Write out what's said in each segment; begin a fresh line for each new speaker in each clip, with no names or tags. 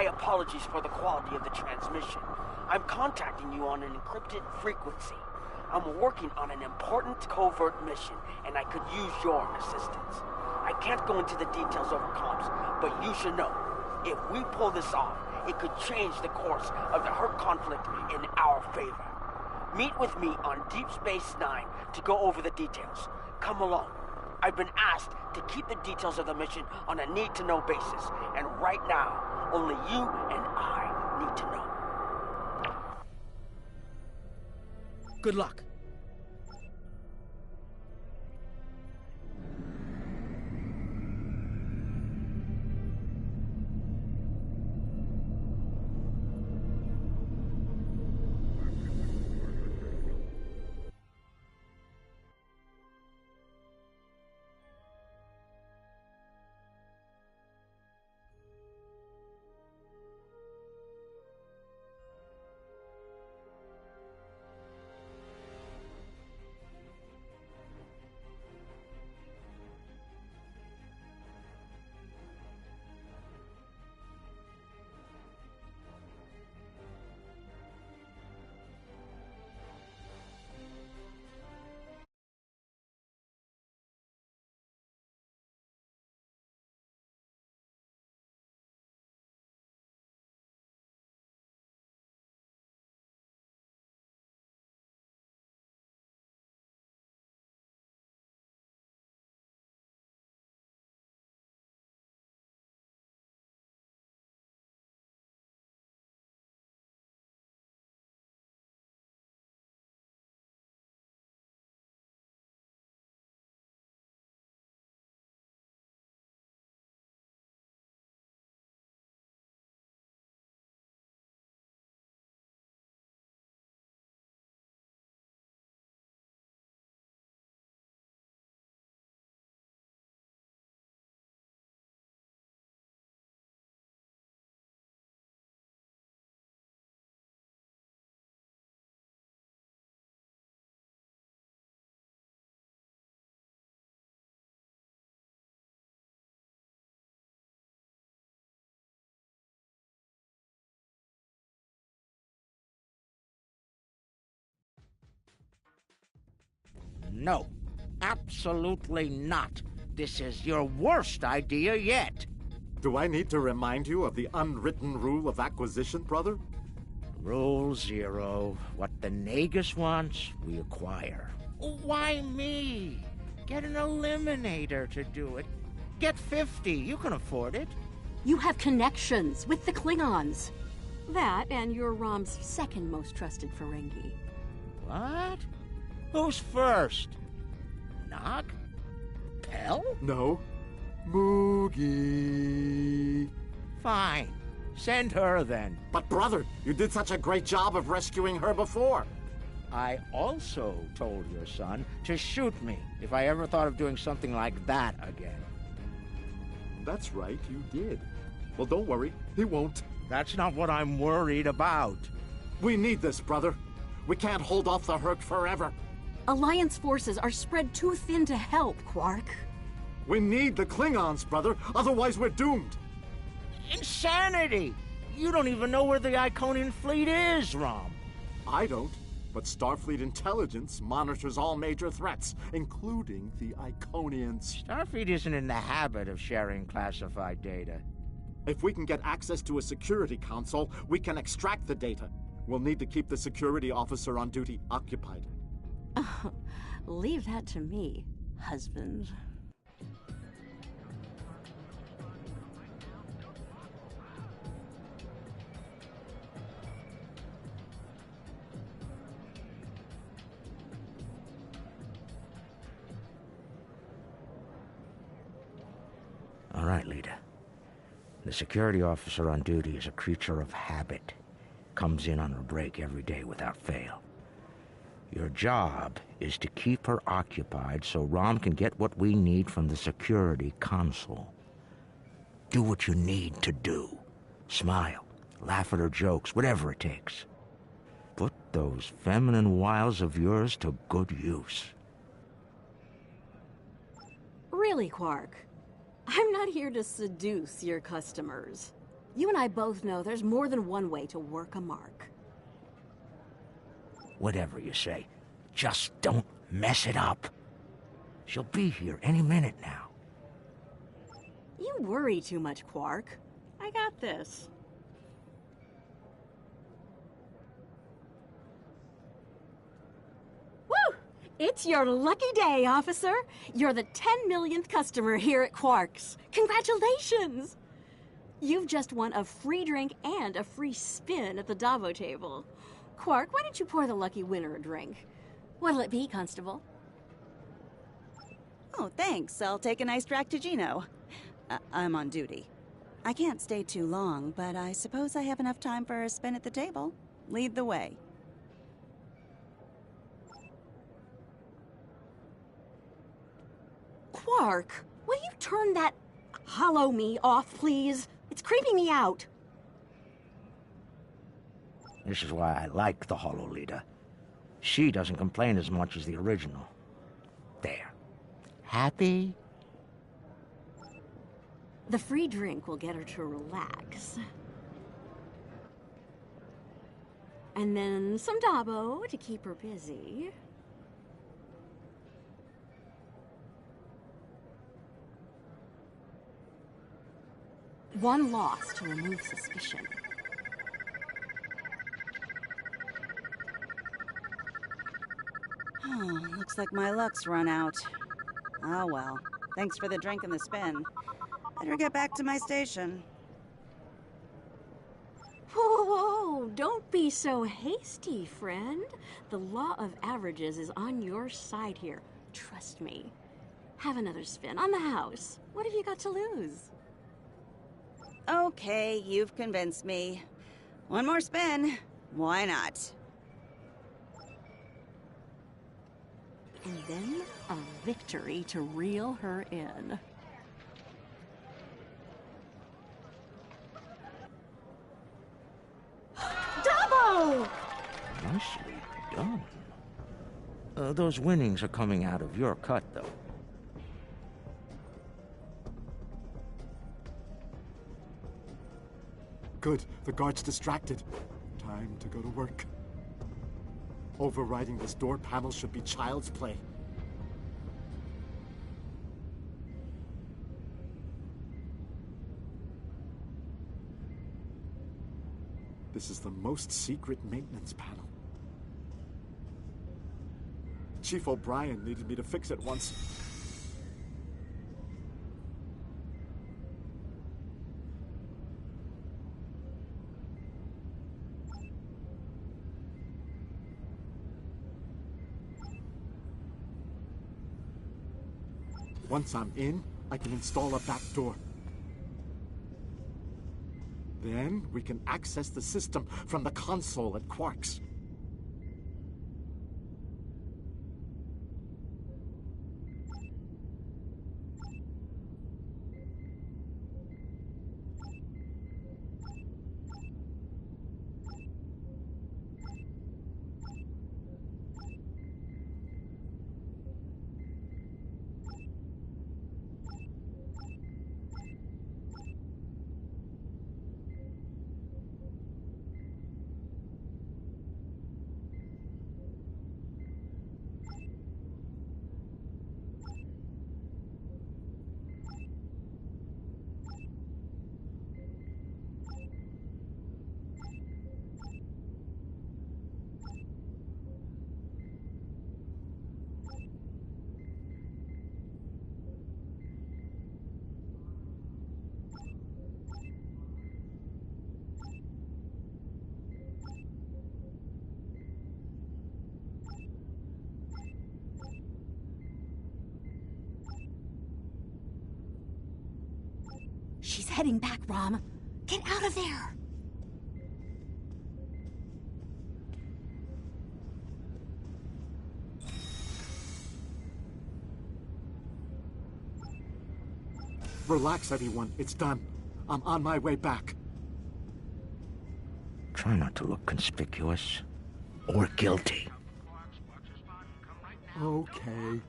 My apologies for the quality of the transmission. I'm contacting you on an encrypted frequency. I'm working on an important covert mission, and I could use your assistance. I can't go into the details over comms, but you should know, if we pull this off, it could change the course of the Hurt conflict in our favor. Meet with me on Deep Space Nine to go over the details. Come along. I've been asked to keep the details of the mission on a need-to-know basis, and right now, only you and I need to know.
Good luck.
No, absolutely not. This is your worst idea yet.
Do I need to remind you of the unwritten rule of acquisition, brother?
Rule 0. What the Nagus wants, we acquire. Why me? Get an eliminator to do it. Get 50. You can afford it.
You have connections with the Klingons. That and you're Rom's second most trusted Ferengi.
What? Who's first? Nog? Pell?
No. Moogie.
Fine. Send her then.
But brother, you did such a great job of rescuing her before.
I also told your son to shoot me if I ever thought of doing something like that again.
That's right, you did. Well, don't worry, he won't.
That's not what I'm worried about.
We need this, brother. We can't hold off the Hurt forever.
Alliance forces are spread too thin to help, Quark.
We need the Klingons, brother. Otherwise, we're doomed.
Insanity! You don't even know where the Iconian fleet is, Rom.
I don't, but Starfleet intelligence monitors all major threats, including the Iconians.
Starfleet isn't in the habit of sharing classified data.
If we can get access to a security console, we can extract the data. We'll need to keep the security officer on duty occupied.
Oh, leave that to me, husband.
All right, Lita. The security officer on duty is a creature of habit. Comes in on her break every day without fail. Your job is to keep her occupied so Rom can get what we need from the security console. Do what you need to do. Smile, laugh at her jokes, whatever it takes. Put those feminine wiles of yours to good use.
Really, Quark? I'm not here to seduce your customers. You and I both know there's more than one way to work a mark.
Whatever you say, just don't mess it up. She'll be here any minute now.
You worry too much, Quark. I got this. Woo! It's your lucky day, officer. You're the 10 millionth customer here at Quark's. Congratulations! You've just won a free drink and a free spin at the Davo table. Quark, why don't you pour the lucky winner a drink? What'll it be, Constable?
Oh, thanks. I'll take an iced Ractigino. I'm on duty. I can't stay too long, but I suppose I have enough time for a spin at the table. Lead the way.
Quark, will you turn that hollow me off, please? It's creeping me out.
This is why I like the Hollow Leader. She doesn't complain as much as the original. There. Happy?
The free drink will get her to relax. And then some Dabo to keep her busy. One loss to remove suspicion.
Oh, looks like my luck's run out. Oh well. Thanks for the drink and the spin. Better get back to my station.
Whoa, whoa, don't be so hasty, friend. The law of averages is on your side here. Trust me. Have another spin on the house. What have you got to lose?
Okay, you've convinced me. One more spin. Why not?
And then a victory to reel her in. Dabo!
Nicely done. Those winnings are coming out of your cut, though.
Good. The guard's distracted. Time to go to work. Overriding this door panel should be child's play. This is the most secret maintenance panel. Chief O'Brien needed me to fix it once. Once I'm in, I can install a back door. Then we can access the system from the console at Quark's.
She's heading back, Rom. Get out of there!
Relax, everyone. It's done. I'm on my way back.
Try not to look conspicuous or guilty.
Okay.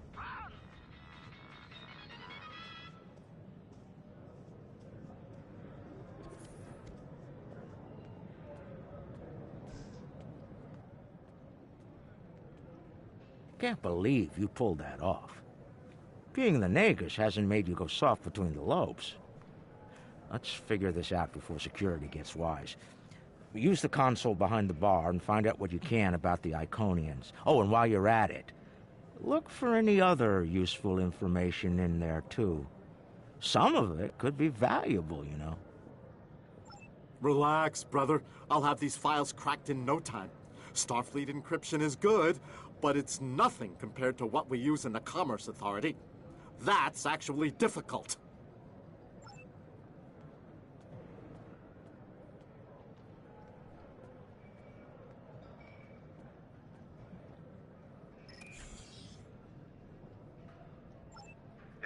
can't believe you pulled that off. Being the Nagus hasn't made you go soft between the lobes. Let's figure this out before security gets wise. Use the console behind the bar and find out what you can about the Iconians. Oh, and while you're at it, look for any other useful information in there, too. Some of it could be valuable, you know.
Relax, brother. I'll have these files cracked in no time. Starfleet encryption is good, but it's nothing compared to what we use in the Commerce Authority. That's actually difficult.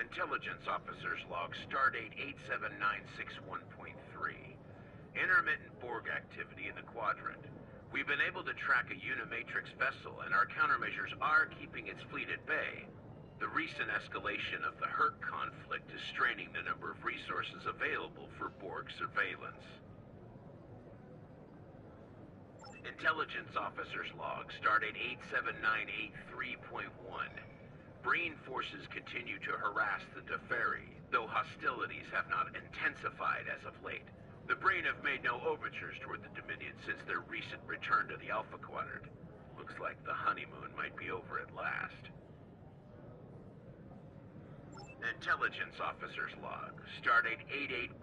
Intelligence Officer's Log, Stardate 87961.3. Intermittent Borg activity in the Quadrant. We've been able to track a Unimatrix vessel, and our countermeasures are keeping its fleet at bay. The recent escalation of the Herc conflict is straining the number of resources available for Borg surveillance. Intelligence Officer's Log, Stardate 87983.1. Breen forces continue to harass the Deferi, though hostilities have not intensified as of late. The Breen have made no overtures toward the Dominion since their recent return to the Alpha Quadrant. Looks like the honeymoon might be over at last. Intelligence Officer's Log, Stardate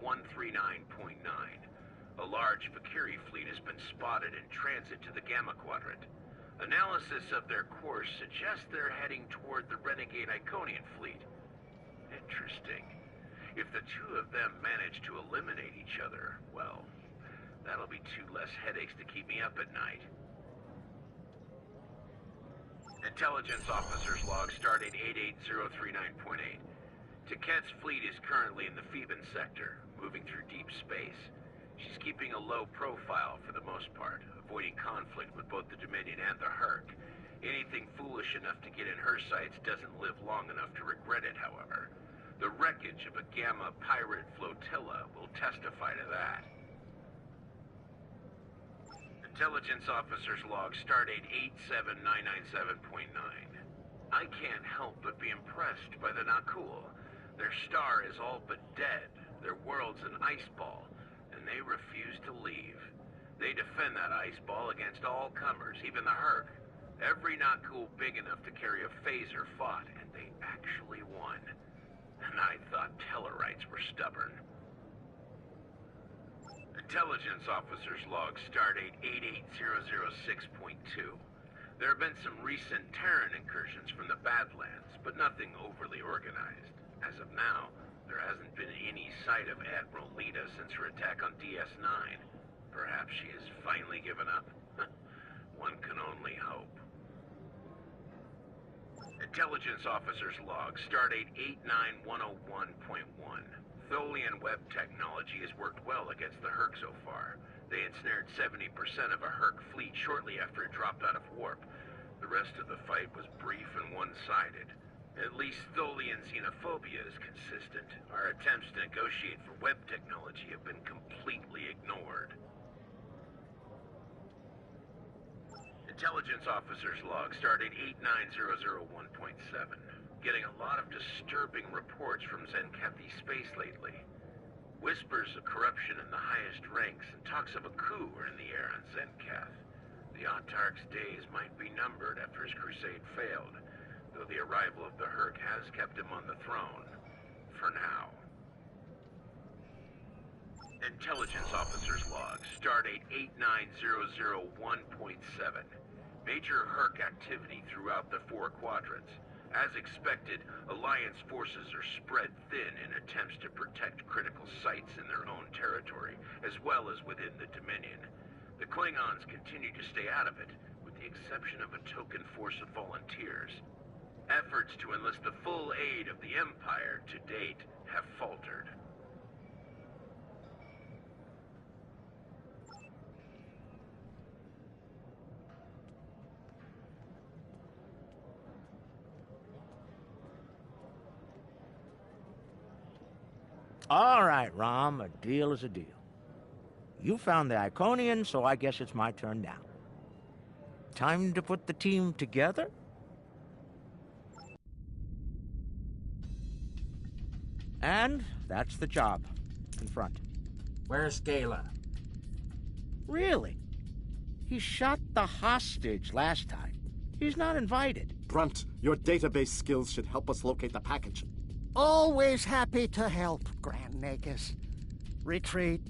88139.9. A large Vakiri fleet has been spotted in transit to the Gamma Quadrant. Analysis of their course suggests they're heading toward the renegade Iconian fleet. Interesting. If the two of them manage to eliminate each other, well, that'll be two less headaches to keep me up at night. Intelligence Officer's Log, Stardate 88039.8. Taket's fleet is currently in the Phoeban sector, moving through deep space. She's keeping a low profile for the most part, avoiding conflict with both the Dominion and the Herc. Anything foolish enough to get in her sights doesn't live long enough to regret it, however. The wreckage of a Gamma pirate flotilla will testify to that. Intelligence Officer's Log, Stardate 87997.9. I can't help but be impressed by the Nakul. Their star is all but dead, their world's an ice ball, and they refuse to leave. They defend that ice ball against all comers, even the Herc. Every Nakul big enough to carry a phaser fought, and they actually won. And I thought Tellarites were stubborn. Intelligence Officer's Log, Stardate 88006.2. There have been some recent Terran incursions from the Badlands, but nothing overly organized. As of now, there hasn't been any sight of Admiral Lita since her attack on DS9. Perhaps she has finally given up? One can only hope. Intelligence Officer's Log, Stardate 89101.1. Tholian web technology has worked well against the Herc so far. They ensnared 70% of a Herc fleet shortly after it dropped out of warp. The rest of the fight was brief and one-sided. At least Tholian xenophobia is consistent. Our attempts to negotiate for web technology have been completely ignored. Intelligence Officer's Log, Stardate 89001.7. Getting a lot of disturbing reports from Zenkethi space lately. Whispers of corruption in the highest ranks and talks of a coup are in the air on Zenketh. The Autarch's days might be numbered after his crusade failed, though the arrival of the Herc has kept him on the throne. For now. Intelligence Officer's Log, Stardate 89001.7. Major Herc activity throughout the four quadrants. As expected, Alliance forces are spread thin in attempts to protect critical sites in their own territory, as well as within the Dominion. The Klingons continue to stay out of it, with the exception of a token force of volunteers. Efforts to enlist the full aid of the Empire to date have faltered.
All right, Rom, a deal is a deal. You found the Iconian, so I guess it's my turn now. Time to put the team together? And that's the job. Confront.
Where's Gala?
Really? He shot the hostage last time. He's not invited.
Brunt, your database skills should help us locate the package.
Always happy to help, Grand Nagus. Retreat.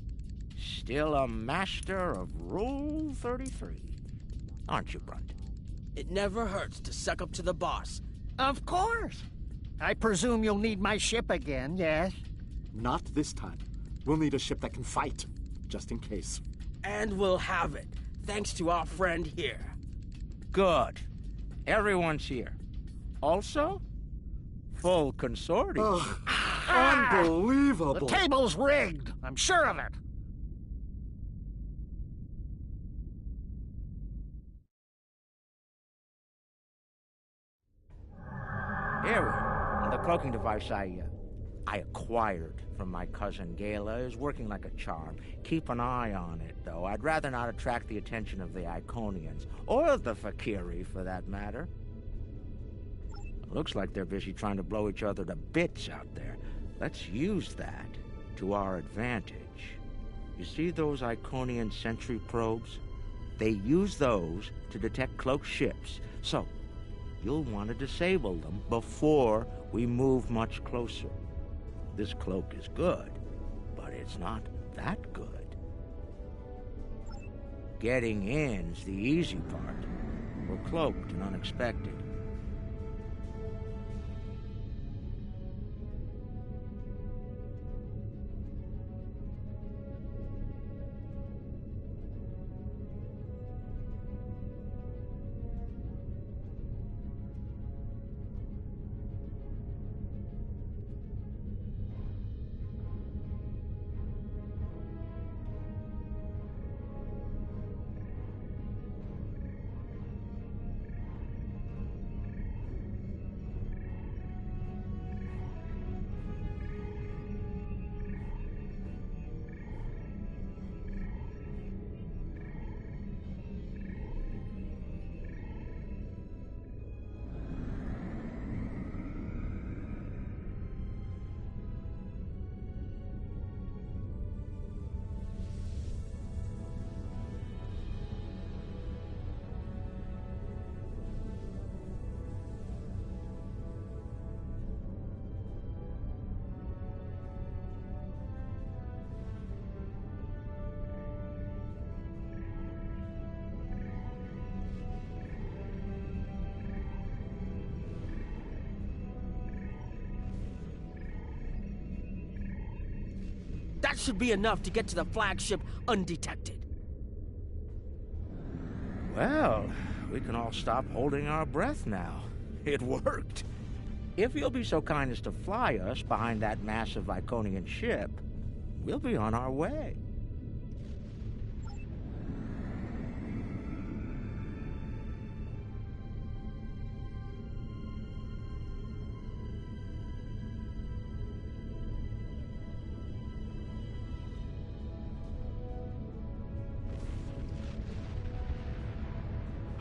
Still a master of Rule 33. Aren't you, Brunt?
It never hurts to suck up to the boss.
Of course. I presume you'll need my ship again, yes?
Not this time. We'll need a ship that can fight, just in case.
And we'll have it, thanks to our friend here.
Good. Everyone's here. Also, full consortium.
Unbelievable!
The table's rigged. I'm sure of it.
Here we are. The cloaking device I acquired from my cousin Gala is working like a charm. Keep an eye on it, though. I'd rather not attract the attention of the Iconians, or the Fakiri, for that matter. Looks like they're busy trying to blow each other to bits out there. Let's use that to our advantage. You see those Iconian sentry probes? They use those to detect cloaked ships, so you'll want to disable them before we move much closer. This cloak is good, but it's not that good. Getting in's the easy part. We're cloaked and unexpected.
That should be enough to get to the flagship undetected.
Well, we can all stop holding our breath now. It worked. If you'll be so kind as to fly us behind that massive Iconian ship, we'll be on our way.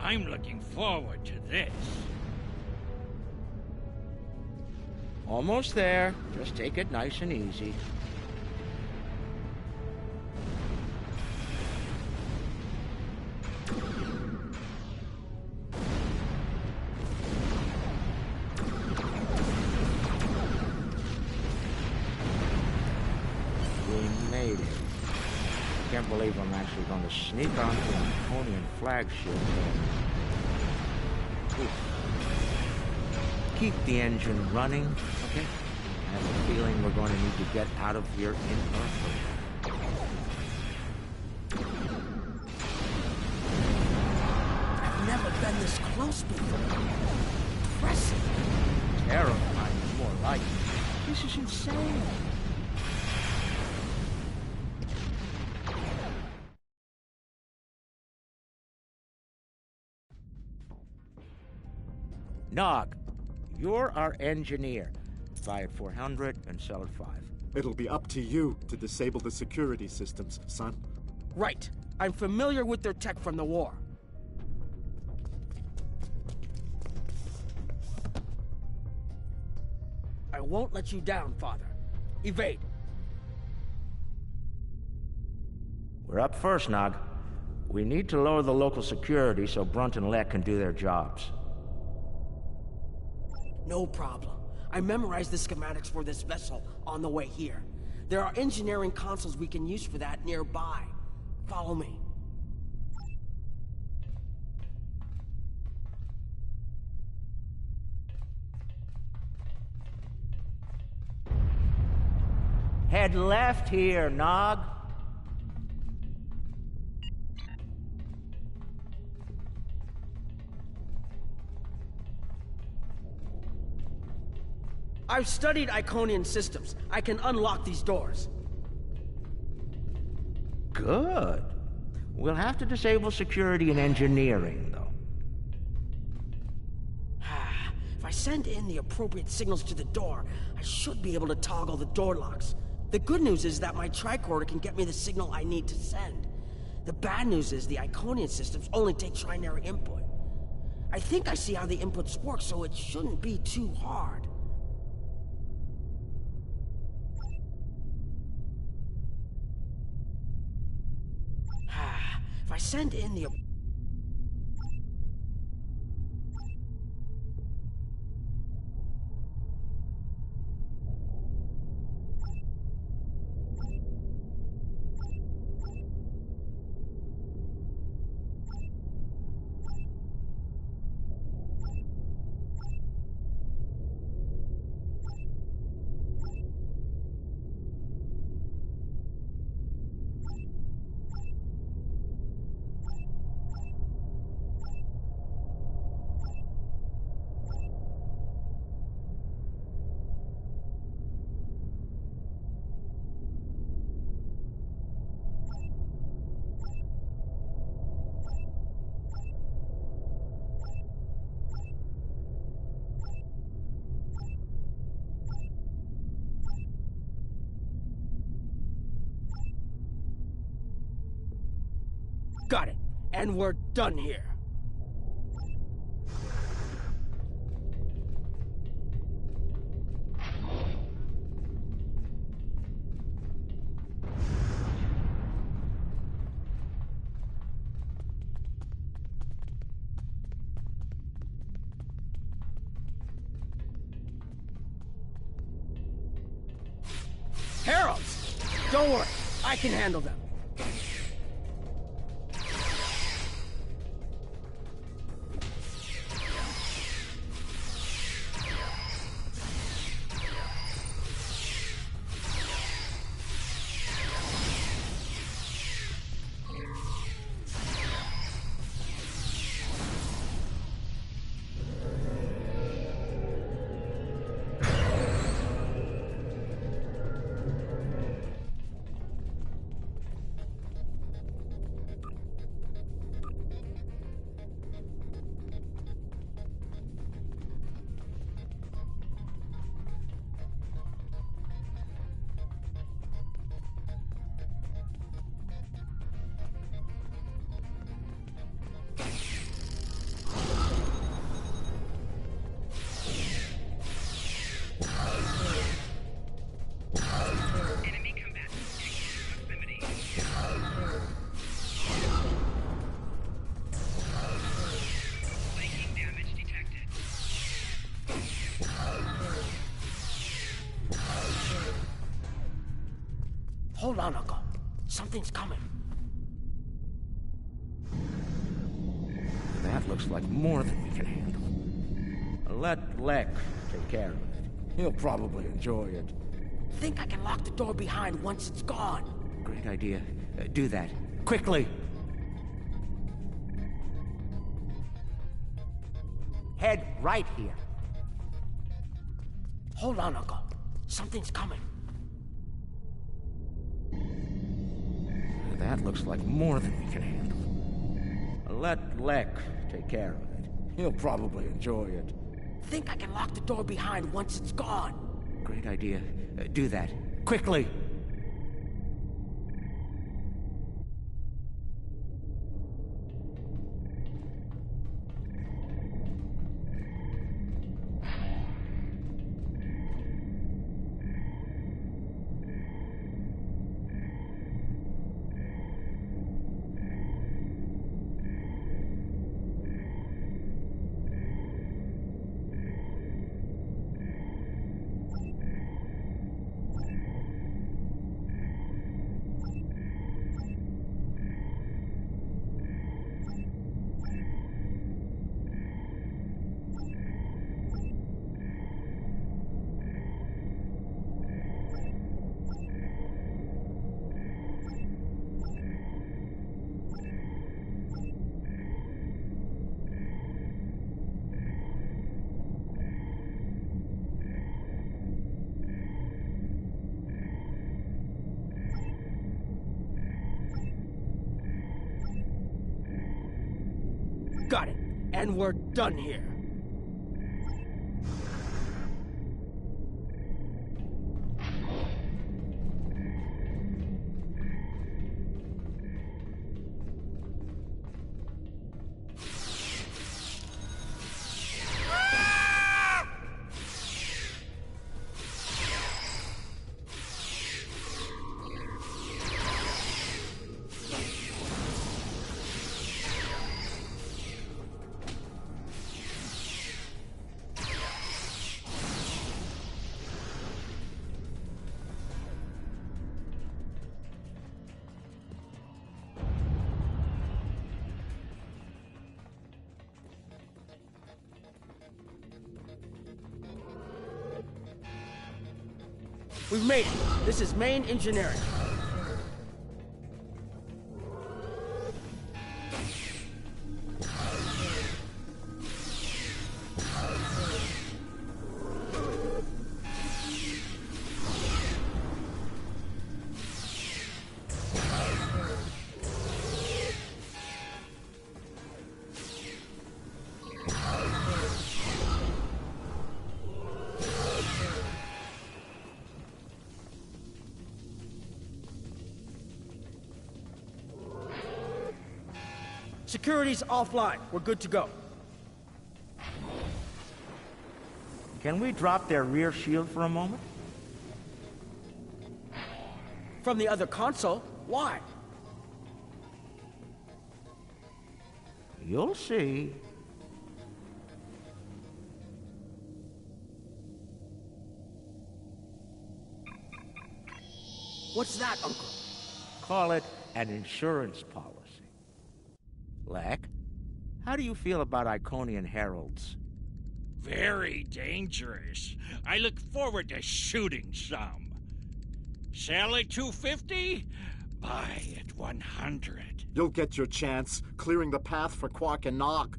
I'm looking forward to this.
Almost there. Just take it nice and easy. We made it. Can't believe I'm actually going to sneak onto an Iconian flagship. Ooh. Keep the engine running, okay? I have a feeling we're going to need to get out of here in a hurry.
I've never been this close before. Impressive.
Terrifying, more like it.
This is insane.
Nog, you're our engineer. Buy at 400 and sell at 5.
It'll be up to you to disable the security systems, son.
Right. I'm familiar with their tech from the war. I won't let you down, Father. Evade.
We're up first, Nog. We need to lower the local security so Brunt and Leck can do their jobs.
No problem. I memorized the schematics for this vessel on the way here. There are engineering consoles we can use for that nearby. Follow me.
Head left here, Nog.
I've studied Iconian systems. I can unlock these doors.
Good. We'll have to disable security and engineering, though.
If I send in the appropriate signals to the door, I should be able to toggle the door locks. The good news is that my tricorder can get me the signal I need to send. The bad news is the Iconian systems only take trinary input. I think I see how the inputs work, so it shouldn't be too hard. If I send in the... Got it. And we're done here. Heralds! Don't worry, I can handle them. Hold on, Uncle. Something's coming.
That looks like more than we can handle. Let Leck take care of it. He'll probably enjoy it.
Think I can lock the door behind once it's gone.
Great idea. Do that. Quickly! Head right here.
Hold on, Uncle. Something's coming.
That looks like more than we can handle. Let Leck take care of it. He'll probably enjoy it.
Think I can lock the door behind once it's gone.
Great idea. Do that. Quickly!
got it. And we're done here. We've made it. This is main engineering. Security's offline. We're good to go.
Can we drop their rear shield for a moment?
From the other console? Why?
You'll see.
What's that, Uncle?
Call it an insurance policy. Lek, how do you feel about Iconian heralds?
Very dangerous. I look forward to shooting some. Sell at 250? Buy at 100.
You'll get your chance, clearing the path for Quark and Nog.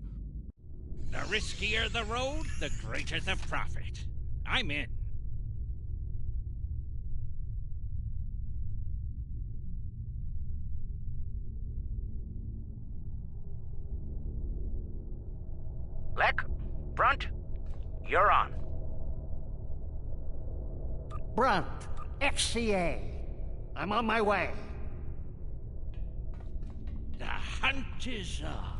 The riskier the road, the greater the profit. I'm in.
Lek, Brunt, you're on.
Brunt, XCA. I'm on my way.
The hunt is on.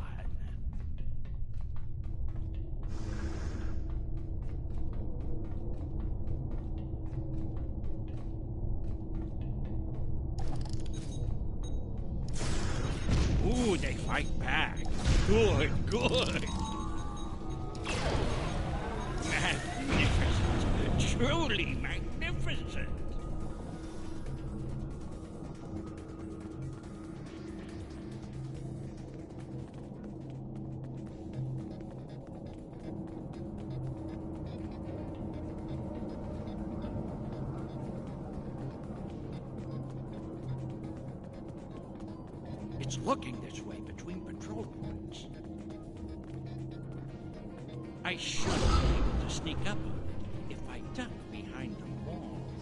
Ooh, they fight back. Good, good. Magnificent. Truly magnificent. It's looking this way between patrol points. I should be able to sneak up on it if I duck behind the walls.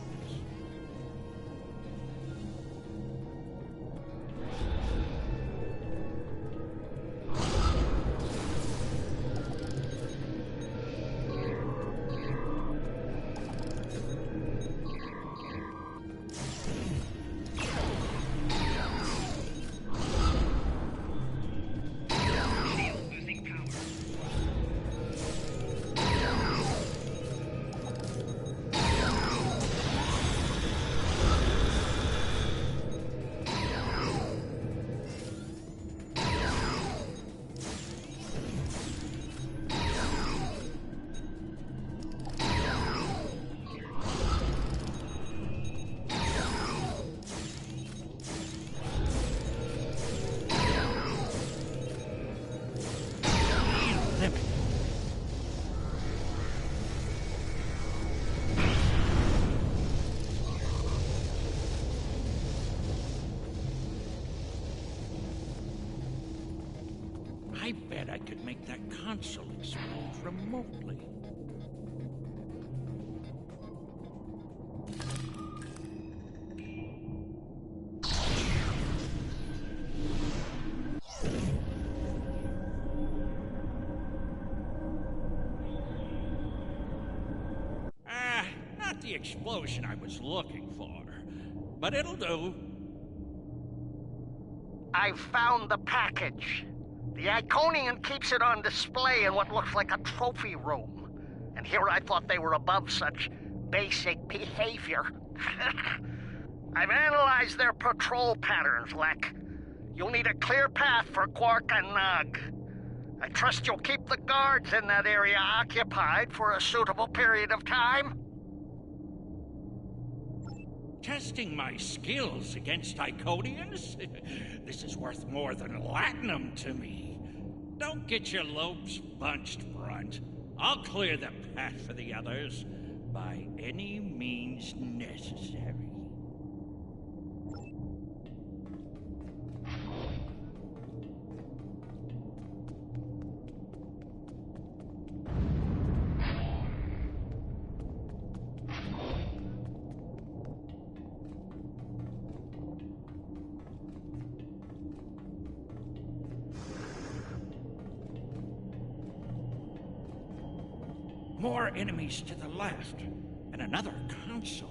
I bet I could make that console explode remotely. the explosion I was looking for. But it'll do.
I found the package. The Iconian keeps it on display in what looks like a trophy room. And here I thought they were above such basic behavior. I've analyzed their patrol patterns, Lek. You'll need a clear path for Quark and Nog. I trust you'll keep the guards in that area occupied for a suitable period of time.
Testing my skills against Iconians? This is worth more than latinum to me. Don't get your lobes bunched, Brunt. I'll clear the path for the others by any means necessary. More enemies to the left, and another console.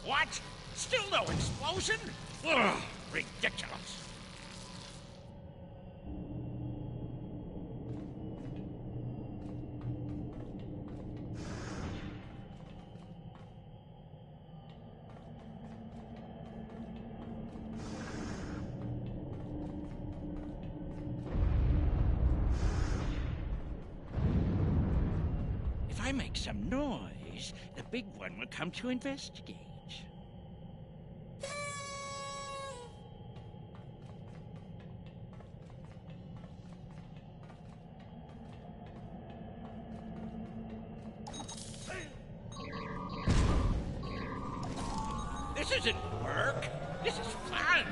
What? Still no explosion? Ugh, ridiculous. If I make some noise, the big one will come to investigate. This isn't work. This is fun.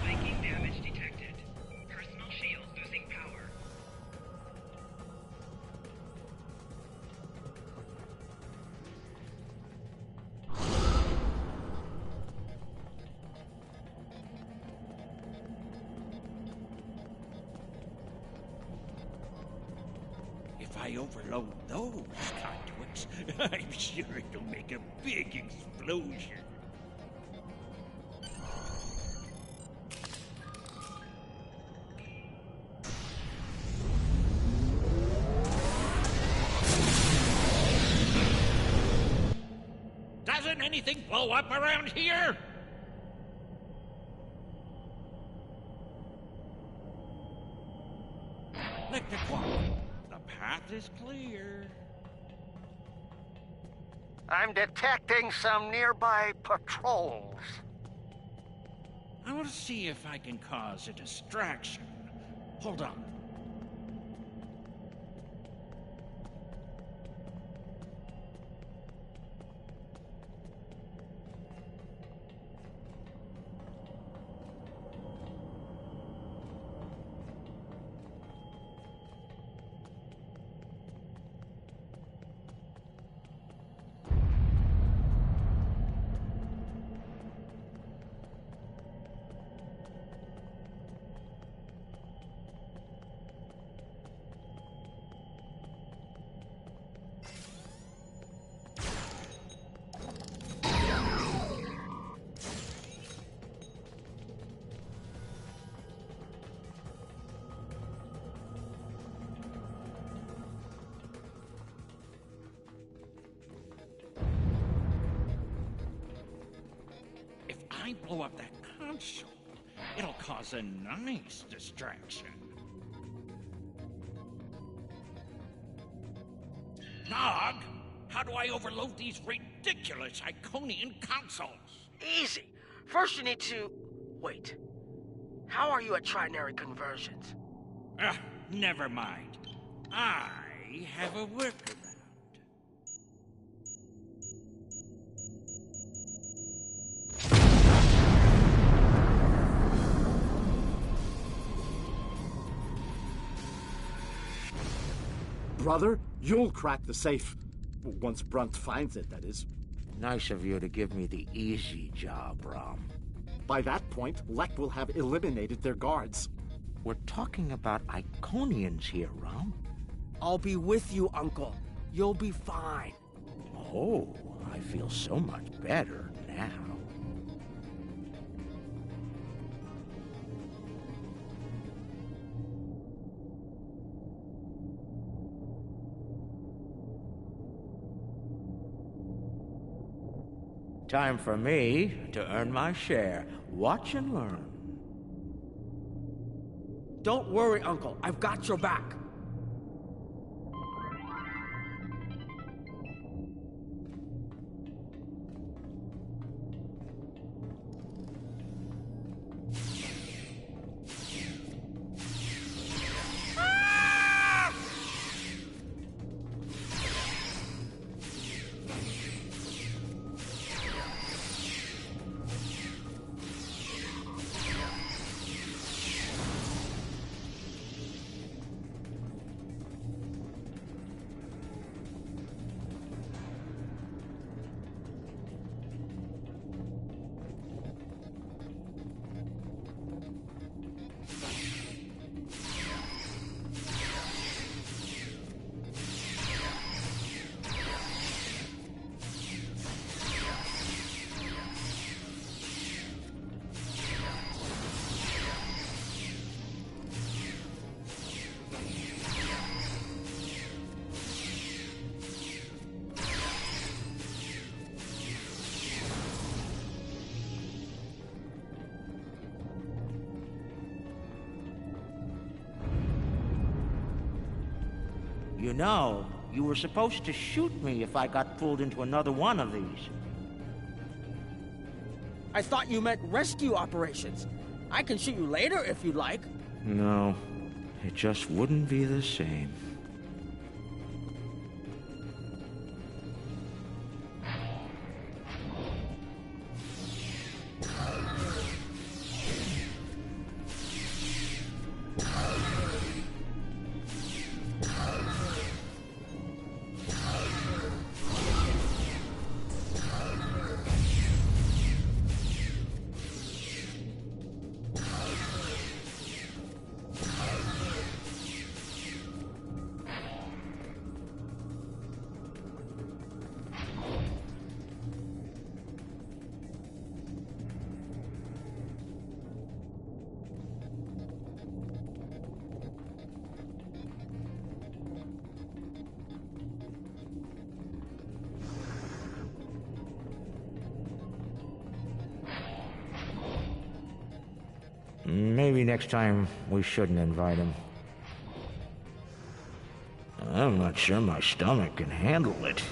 Viking damage detected. Personal shield losing power.
If I overload those conduits, I'm sure it'll make a big explosion. Doesn't anything blow up around here? Lick the Quark. The path is clear.
I'm detecting some nearby patrols.
I want to see if I can cause a distraction. Hold on. I blow up that console, it'll cause a nice distraction. Nog, how do I overload these ridiculous Iconian consoles?
Easy. First you need to... Wait. How are you at trinary conversions?
Never mind. I have a workaround.
Brother, you'll crack the safe. Once Brunt finds it, that is.
Nice of you to give me the easy job, Rom.
By that point, Lek will have eliminated their guards.
We're talking about Iconians here, Rom.
I'll be with you, Uncle. You'll be fine.
Oh, I feel so much better now. Time for me to earn my share. Watch and learn.
Don't worry, Uncle. I've got your back.
You know, you were supposed to shoot me if I got pulled into another one of these.
I thought you meant rescue operations. I can shoot you later if you'd like.
No, it just wouldn't be the same. Maybe next time we shouldn't invite him. I'm not sure my stomach can handle it.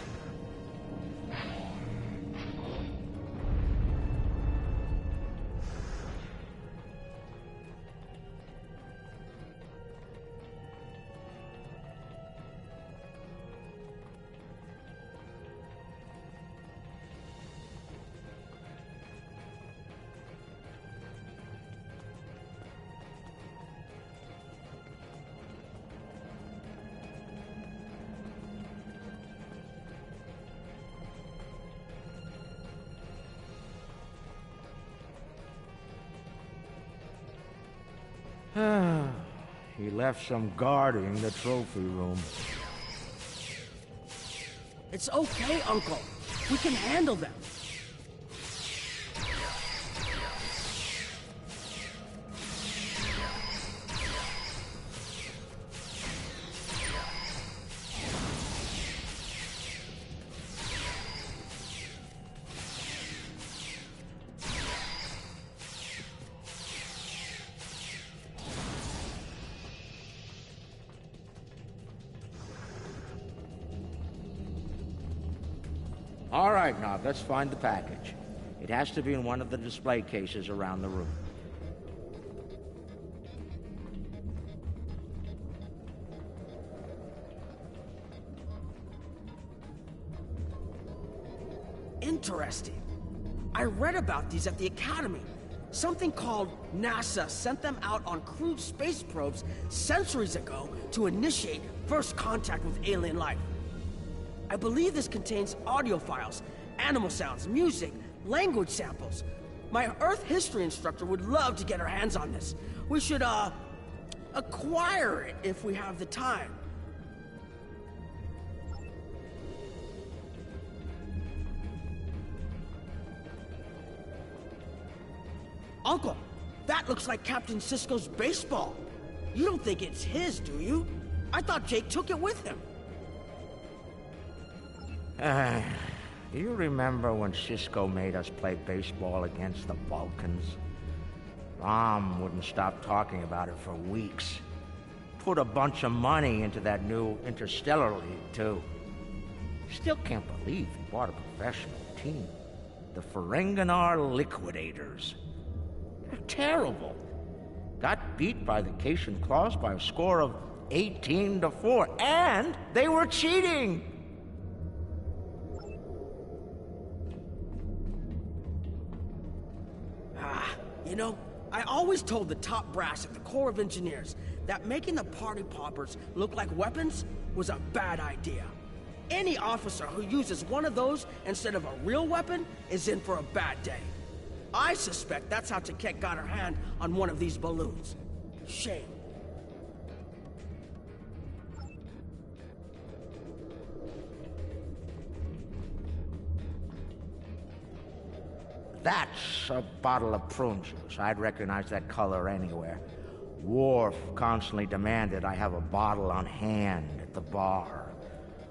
He left some guarding the trophy room.
It's okay, Uncle. We can handle them.
All right, Nog, let's find the package. It has to be in one of the display cases around the room.
Interesting. I read about these at the Academy. Something called NASA sent them out on crewed space probes centuries ago to initiate first contact with alien life. I believe this contains audio files Animal sounds, music, language samples. My Earth history instructor would love to get her hands on this. We should, acquire it if we have the time. Uncle, that looks like Captain Cisco's baseball. You don't think it's his, do you? I thought Jake took it with him.
Do you remember when Cisco made us play baseball against the Vulcans? Rom wouldn't stop talking about it for weeks. Put a bunch of money into that new Interstellar League, too. Still can't believe he bought a professional team. The Ferenginar Liquidators. They're terrible. Got beat by the Cation Claws by a score of 18-4, and they were cheating!
You know, I always told the top brass at the Corps of Engineers that making the party poppers look like weapons was a bad idea. Any officer who uses one of those instead of a real weapon is in for a bad day. I suspect that's how Taket got her hand on one of these balloons. Shame.
That's a bottle of prune juice. I'd recognize that color anywhere. Worf constantly demanded I have a bottle on hand at the bar.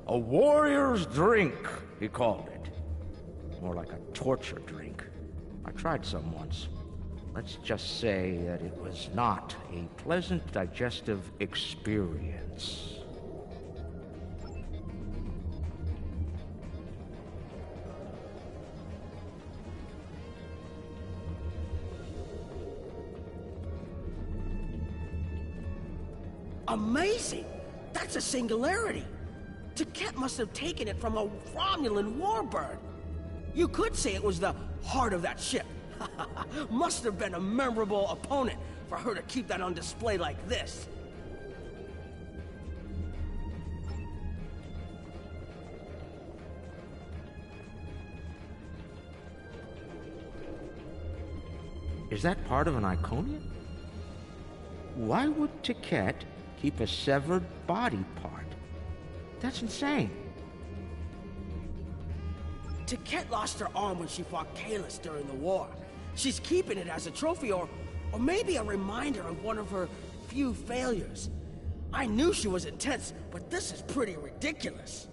A warrior's drink, he called it. More like a torture drink. I tried some once. Let's just say that it was not a pleasant digestive experience.
Amazing! That's a singularity! Taket must have taken it from a Romulan warbird. You could say it was the heart of that ship. Must have been a memorable opponent for her to keep that on display like this.
Is that part of an Iconian? Why would Taket keep a severed body part? That's insane.
Taket lost her arm when she fought Kahless during the war. She's keeping it as a trophy or maybe a reminder of one of her few failures. I knew she was intense, but this is pretty ridiculous.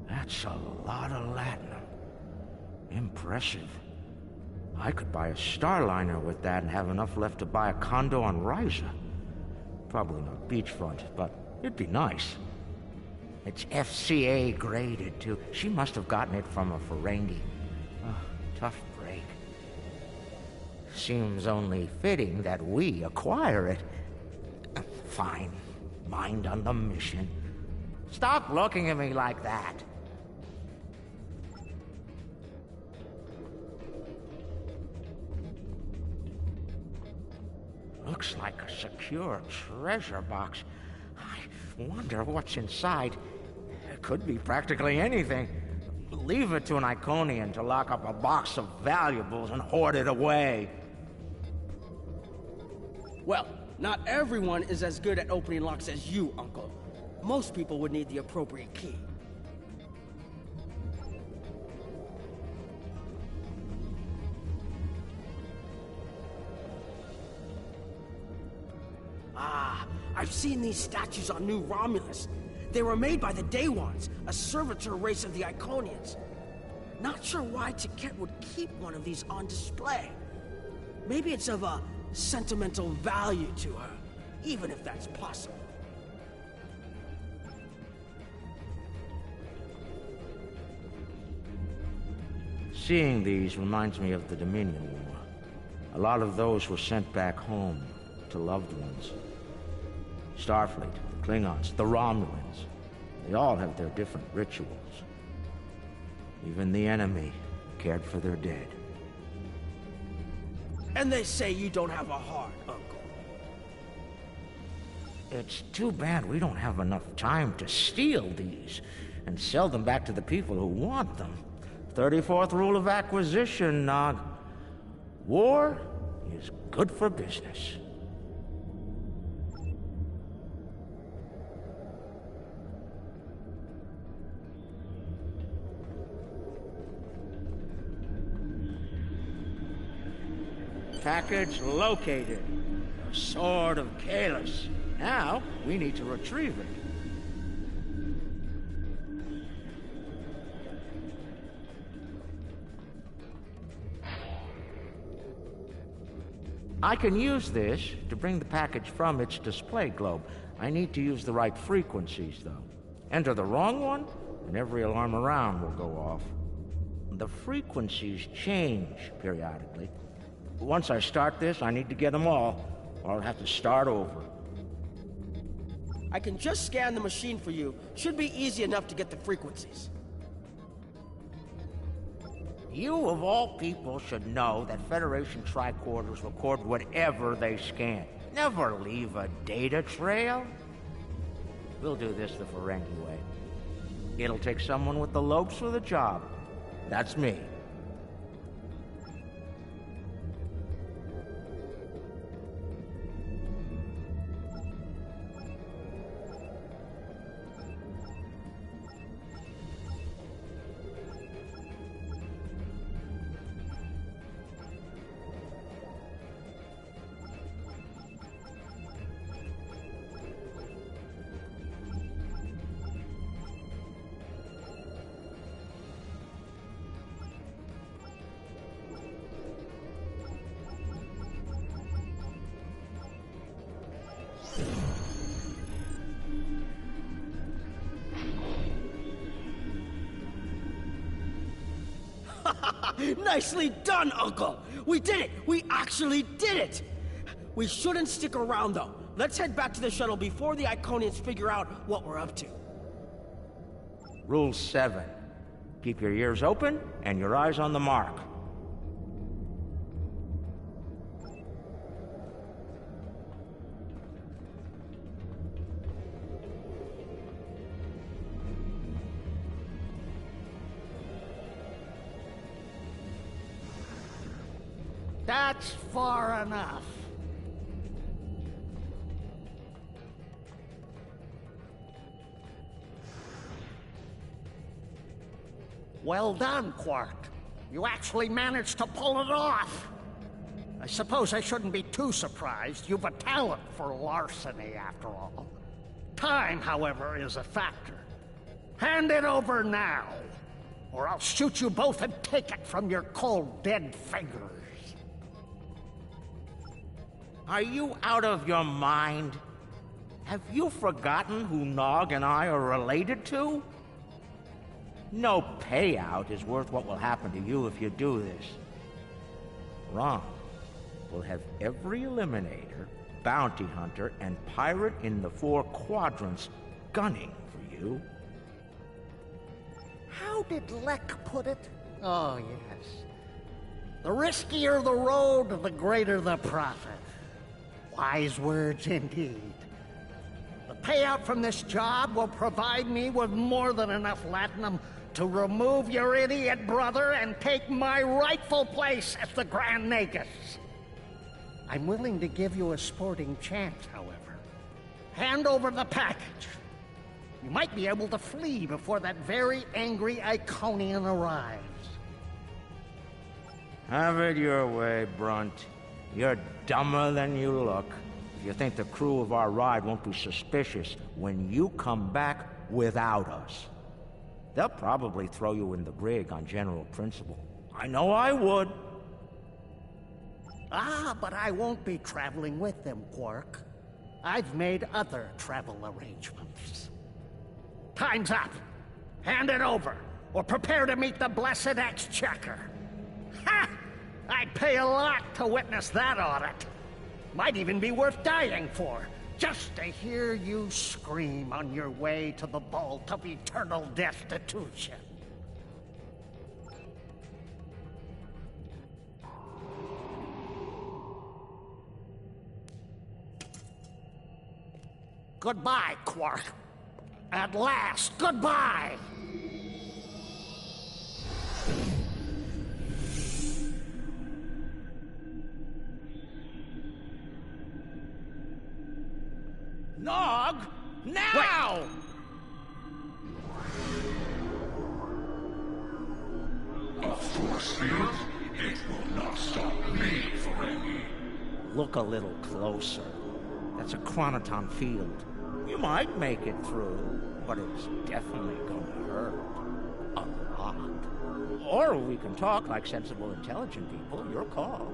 That's a lot of latinum. Impressive. I could buy a Starliner with that and have enough left to buy a condo on Ryza. Probably not beachfront, but it'd be nice. It's FCA graded, too. She must have gotten it from a Ferengi. Oh, tough break. Seems only fitting that we acquire it. Fine. Mind on the mission. Stop looking at me like that. Looks like a secure treasure box. I wonder what's inside. It could be practically anything. Leave it to an Iconian to lock up a box of valuables and hoard it away.
Well, not everyone is as good at opening locks as you, Uncle. Most people would need the appropriate key. I've seen these statues on New Romulus. They were made by the Daywans, a servitor race of the Iconians. Not sure why Taket would keep one of these on display. Maybe it's of a sentimental value to her, even if that's possible.
Seeing these reminds me of the Dominion War. A lot of those were sent back home to loved ones. Starfleet, the Klingons, the Romulans. They all have their different rituals. Even the enemy cared for their dead.
And they say you don't have a heart, Uncle.
It's too bad we don't have enough time to steal these and sell them back to the people who want them. 34th rule of acquisition, Nog. War is good for business. Package located. The Sword of Kalis. Now, we need to retrieve it. I can use this to bring the package from its display globe. I need to use the right frequencies, though. Enter the wrong one, and every alarm around will go off. The frequencies change periodically. Once I start this, I need to get them all, or I'll have to start over.
I can just scan the machine for you. Should be easy enough to get the frequencies.
You, of all people, should know that Federation tricorders record whatever they scan. Never leave a data trail. We'll do this the Ferengi way. It'll take someone with the lopes for the job. That's me.
Nicely done, Uncle! We did it! We actually did it! We shouldn't stick around, though. Let's head back to the shuttle before the Iconians figure out what we're up to.
Rule 7. Keep your ears open and your eyes on the mark.
That's far enough. Well done, Quark. You actually managed to pull it off. I suppose I shouldn't be too surprised. You've a talent for larceny, after all. Time, however, is a factor. Hand it over now, or I'll shoot you both and take it from your cold, dead fingers.
Are you out of your mind? Have you forgotten who Nog and I are related to? No payout is worth what will happen to you if you do this. Wrong. We'll have every Eliminator, Bounty Hunter, and Pirate in the 4 quadrants gunning for you.
How did Lek put it? Oh, yes. The riskier the road, the greater the profit. Wise words indeed. The payout from this job will provide me with more than enough latinum to remove your idiot brother and take my rightful place as the Grand Nagus. I'm willing to give you a sporting chance, however. Hand over the package. You might be able to flee before that very angry Iconian arrives.
Have it your way, Brunt. You're dumber than you look. If you think the crew of our ride won't be suspicious when you come back without us. They'll probably throw you in the brig on general principle. I know I would.
Ah, but I won't be traveling with them, Quark. I've made other travel arrangements. Time's up. Hand it over, or prepare to meet the blessed exchequer. Ha! I'd pay a lot to witness that audit. Might even be worth dying for, just to hear you scream on your way to the vault of eternal destitution. Goodbye, Quark. At last, goodbye!
Nog! Now!
A force field? It will not stop me, Ferengi.
Look a little closer. That's a chronoton field. You might make it through, but it's definitely going to hurt. A lot. Or we can talk like sensible, intelligent people. Your call.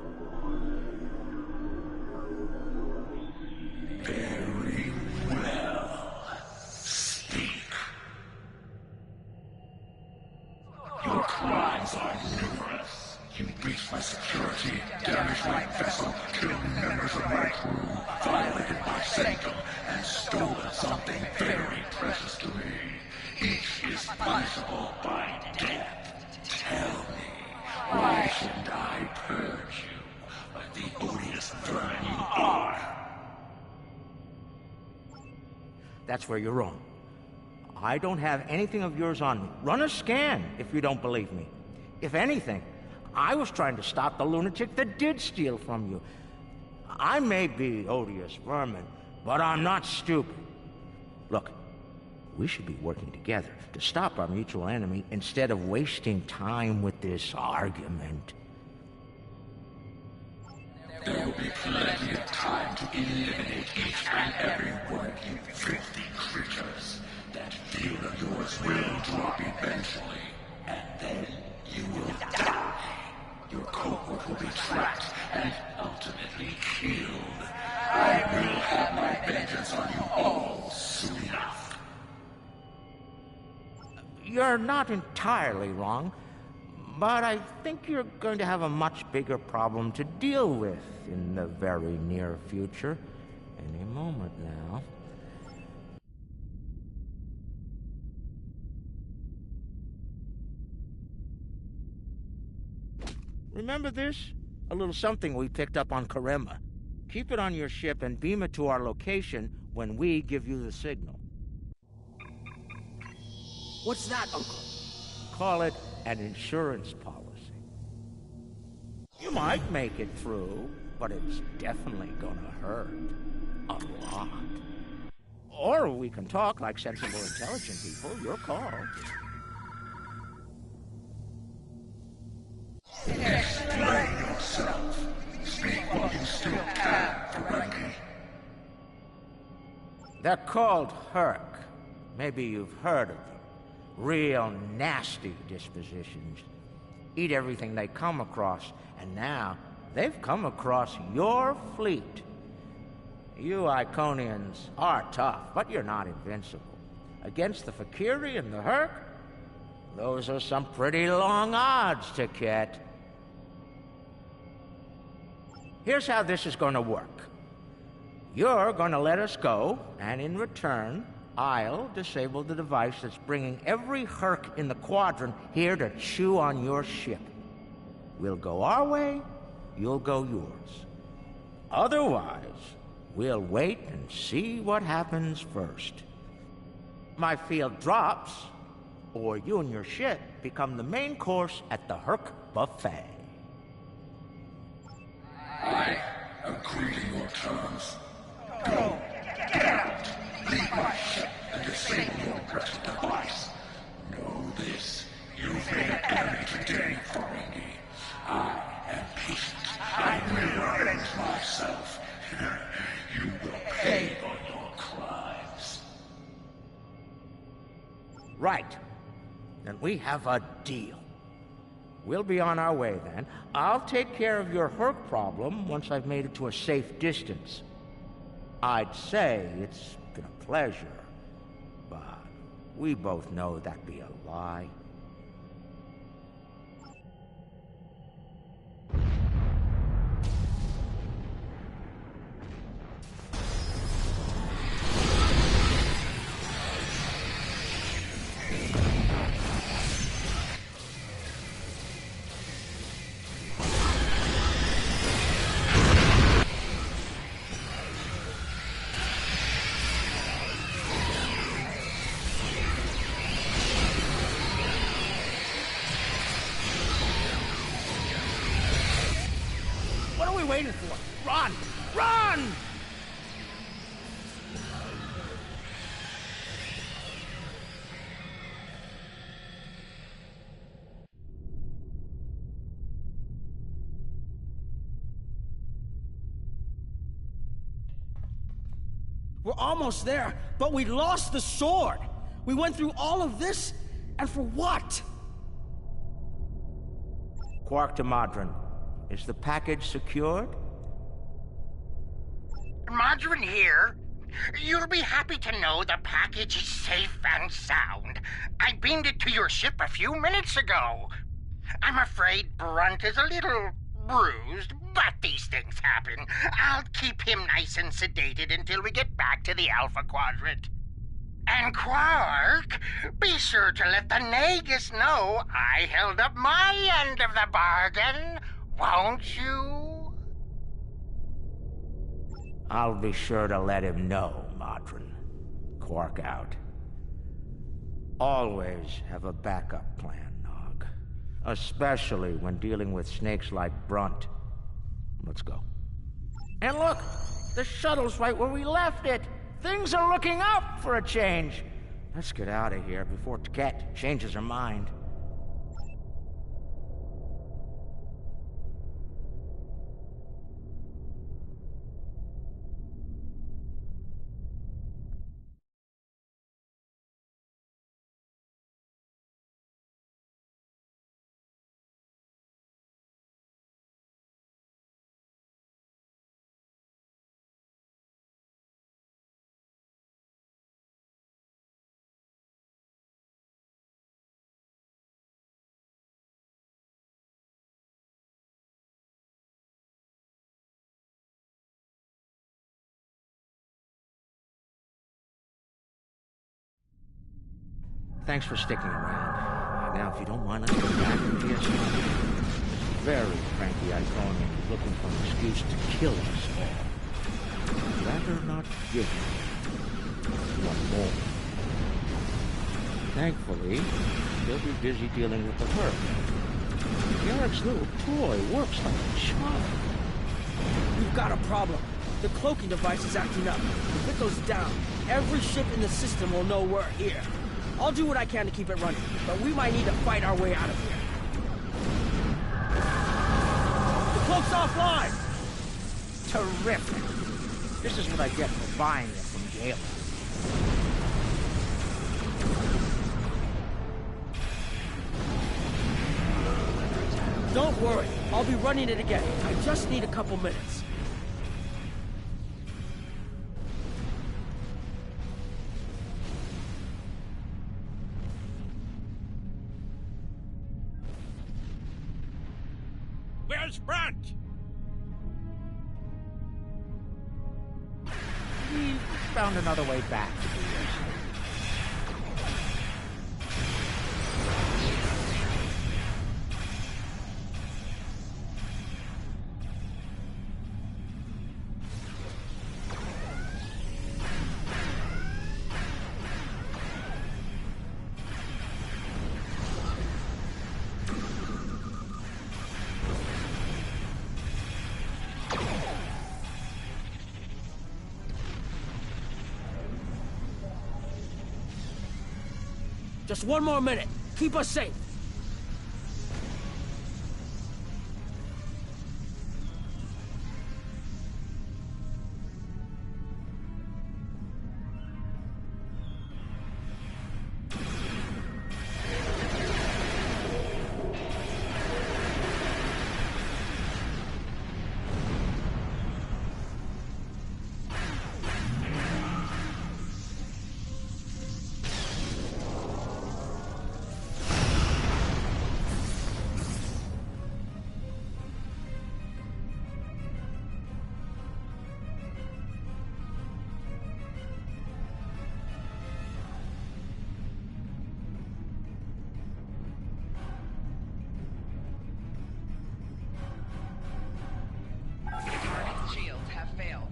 Very well. Speak. Your crimes are numerous. You breached my security, damaged my vessel, killed members of my crew, violated my signal, and stolen something very precious to me. Each is punishable by death. Tell me, why shouldn't I purge you like the odious vermin you are?
That's where you're wrong. I don't have anything of yours on me. Run a scan if you don't believe me. If anything, I was trying to stop the lunatic that did steal from you. I may be odious vermin, but I'm not stupid. Look, we should be working together to stop our mutual enemy instead of wasting time with this argument.
There will be plenty of time to eliminate each and every one of you filthy creatures. That field of yours will drop eventually, and then you will die. Your cohort will be tracked and ultimately killed. I will have my vengeance on you all soon enough.
You're not entirely wrong, but I think you're going to have a much bigger problem to deal with in the very near future. Any moment now. Remember this? A little something we picked up on Karema. Keep it on your ship and beam it to our location when we give you the signal.
What's that, Uncle?
Call it an insurance policy. You might make it through, but it's definitely gonna hurt. A lot. Or we can talk like sensible, intelligent people. Your call.
Explain yourself. Speak while you still can, Ferengi.
They're called Herc. Maybe you've heard of them. Real nasty dispositions. Eat everything they come across, and now they've come across your fleet. You Iconians are tough, but you're not invincible. Against the Fakiri and the Herc, those are some pretty long odds to get. Here's how this is going to work. You're going to let us go, and in return, I'll disable the device that's bringing every Herc in the quadrant here to chew on your ship. We'll go our way, you'll go yours. Otherwise, we'll wait and see what happens first. My field drops, or you and your ship become the main course at the Herc buffet.
I agree to your terms. Go, get out, leave my ship, and disable your wretched device. Know this, you've made an enemy today, Ferengi. I am patient. I will avenge myself. You will pay for your crimes.
Right. Then we have a deal. We'll be on our way then. I'll take care of your Herc problem once I've made it to a safe distance. I'd say it's been a pleasure, but we both know that'd be a lie. Run! Run!
We're almost there, but we lost the sword! We went through all of this, and for what?
Quark to Modron. Is the package secured?
Margarine here. You'll be happy to know the package is safe and sound. I beamed it to your ship a few minutes ago. I'm afraid Brunt is a little bruised, but these things happen. I'll keep him nice and sedated until we get back to the Alpha Quadrant. And Quark, be sure to let the Nagus know I held up my end of the bargain, won't you?
I'll be sure to let him know, Modron. Quark out. Always have a backup plan, Nog. Especially when dealing with snakes like Brunt. Let's go. And look! The shuttle's right where we left it! Things are looking up for a change! Let's get out of here before Tket changes her mind. Thanks for sticking around. Now, if you don't mind, let's get back to the PS1. Very cranky Iconian is looking for an excuse to kill us all. I'd rather not give him one more. Thankfully, he'll be busy dealing with the hurt. Garrett's little toy works like a charm.
We've got a problem. The cloaking device is acting up. If it goes down, every ship in the system will know we're here. I'll do what I can to keep it running, but we might need to fight our way out of here. The cloak's offline!
Terrific. This is what I get for buying it from Galen.
Don't worry, I'll be running it again. I just need a couple minutes.
Where's Brunt?
He found another way back to do this.
Just one more minute. Keep us safe.
Shields have failed.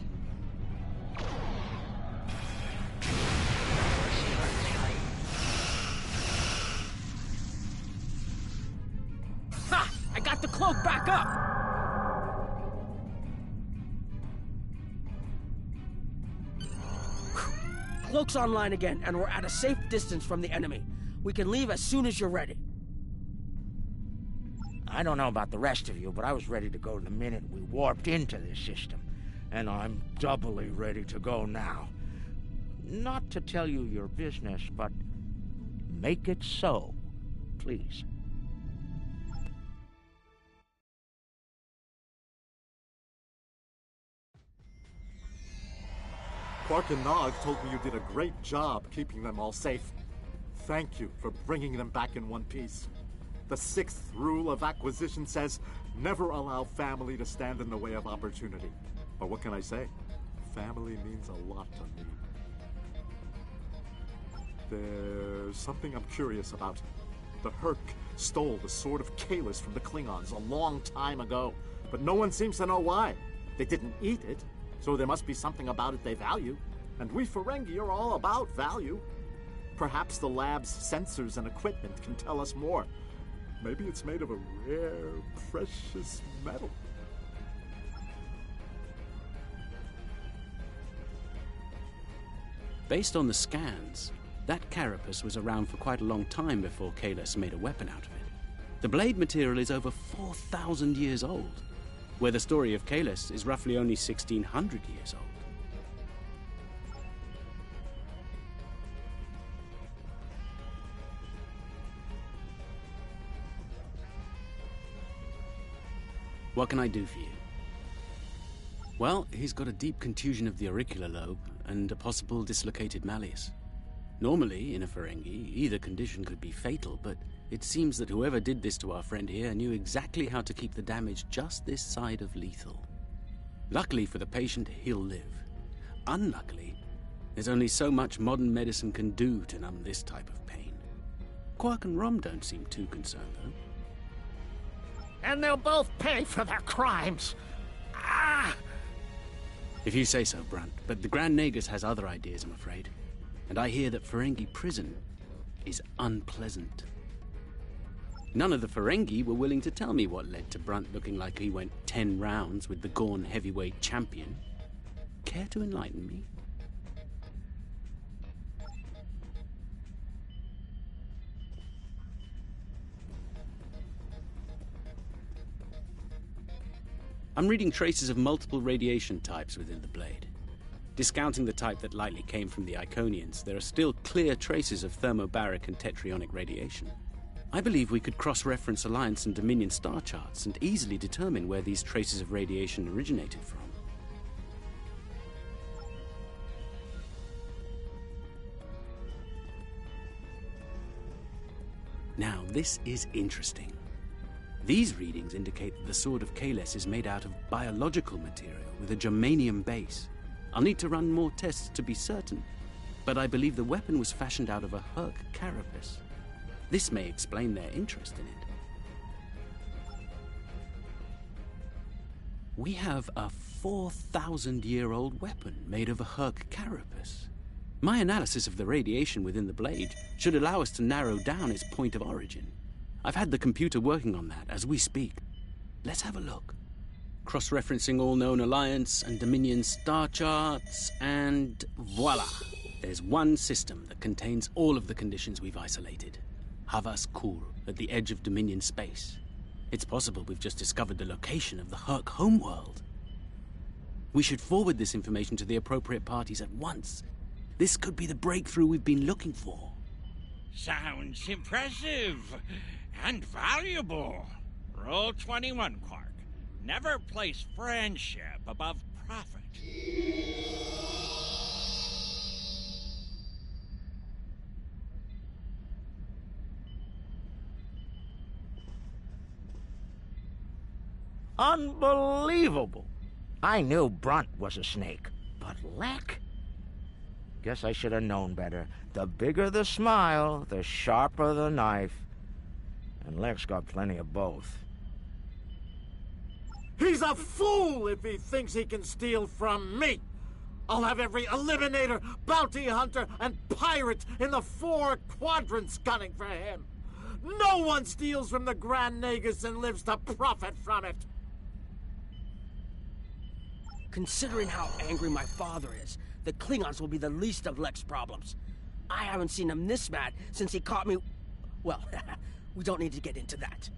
Ha! I got the cloak back up! cloak's online again, and we're at a safe distance from the enemy. We can leave as soon as you're ready.
I don't know about the rest of you, but I was ready to go the minute we warped into this system. And I'm doubly ready to go now. Not to tell you your business, but make it so, please.
Quark and Nog told me you did a great job keeping them all safe. Thank you for bringing them back in one piece. The 6th rule of acquisition says, never allow family to stand in the way of opportunity. But what can I say? Family means a lot to me. There's something I'm curious about. The Herc stole the Sword of Kalis from the Klingons a long time ago, but no one seems to know why. They didn't eat it, so there must be something about it they value. And we Ferengi are all about value. Perhaps the lab's sensors and equipment can tell us more. Maybe it's made of a rare, precious metal.
Based on the scans, that carapace was around for quite a long time before Kalis made a weapon out of it. The blade material is over 4,000 years old, where the story of Kalis is roughly only 1,600 years old. What can I do for you? Well, he's got a deep contusion of the auricular lobe and a possible dislocated malleus. Normally, in a Ferengi, either condition could be fatal, but it seems that whoever did this to our friend here knew exactly how to keep the damage just this side of lethal. Luckily for the patient, he'll live. Unluckily, there's only so much modern medicine can do to numb this type of pain. Quark and Rom don't seem too concerned, though.
And they'll both pay for their crimes. Ah!
If you say so, Brunt, but the Grand Nagus has other ideas, I'm afraid. And I hear that Ferengi prison is unpleasant. None of the Ferengi were willing to tell me what led to Brunt looking like he went 10 rounds with the Gorn heavyweight champion. Care to enlighten me? I'm reading traces of multiple radiation types within the blade. Discounting the type that likely came from the Iconians, there are still clear traces of thermobaric and tetrionic radiation. I believe we could cross-reference Alliance and Dominion star charts and easily determine where these traces of radiation originated from. Now, this is interesting. These readings indicate that the Sword of Kalis is made out of biological material with a germanium base. I'll need to run more tests to be certain, but I believe the weapon was fashioned out of a Herc carapace. This may explain their interest in it. We have a 4,000-year-old weapon made of a Herc carapace. My analysis of the radiation within the blade should allow us to narrow down its point of origin. I've had the computer working on that as we speak. Let's have a look. Cross-referencing all known Alliance and Dominion star charts, and voila! There's one system that contains all of the conditions we've isolated. Havas Kul, at the edge of Dominion space. It's possible we've just discovered the location of the Herc homeworld. We should forward this information to the appropriate parties at once. This could be the breakthrough we've been looking for.
Sounds impressive and valuable. Rule 21, Quark. Never place friendship above profit.
Unbelievable! I knew Brunt was a snake, but Lek? Guess I should have known better. The bigger the smile, the sharper the knife. And Lek's got plenty of both.
He's a fool if he thinks he can steal from me! I'll have every eliminator, bounty hunter, and pirate in the 4 quadrants gunning for him! No one steals from the Grand Nagus and lives to profit from it!
Considering how angry my father is, the Klingons will be the least of Lek's problems. I haven't seen him this mad since he caught me... Well, we don't need to get into that.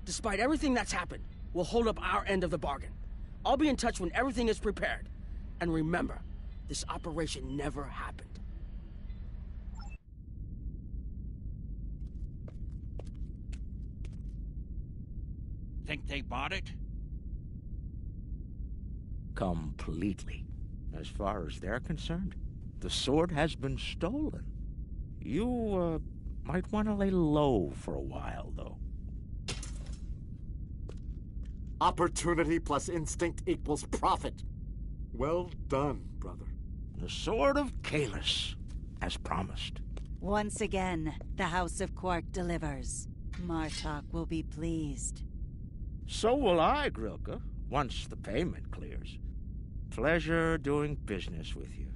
Despite everything that's happened, we'll hold up our end of the bargain. I'll be in touch when everything is prepared. And remember, this operation never happened.
Think they bought it?
Completely. As far as they're concerned, the sword has been stolen. You, might want to lay low for a while, though.
Opportunity plus instinct equals profit. Well done, brother.
The Sword of Kalis, as promised.
Once again, the House of Quark delivers. Martok will be pleased.
So will I, Grilka, once the payment clears. Pleasure doing business with you.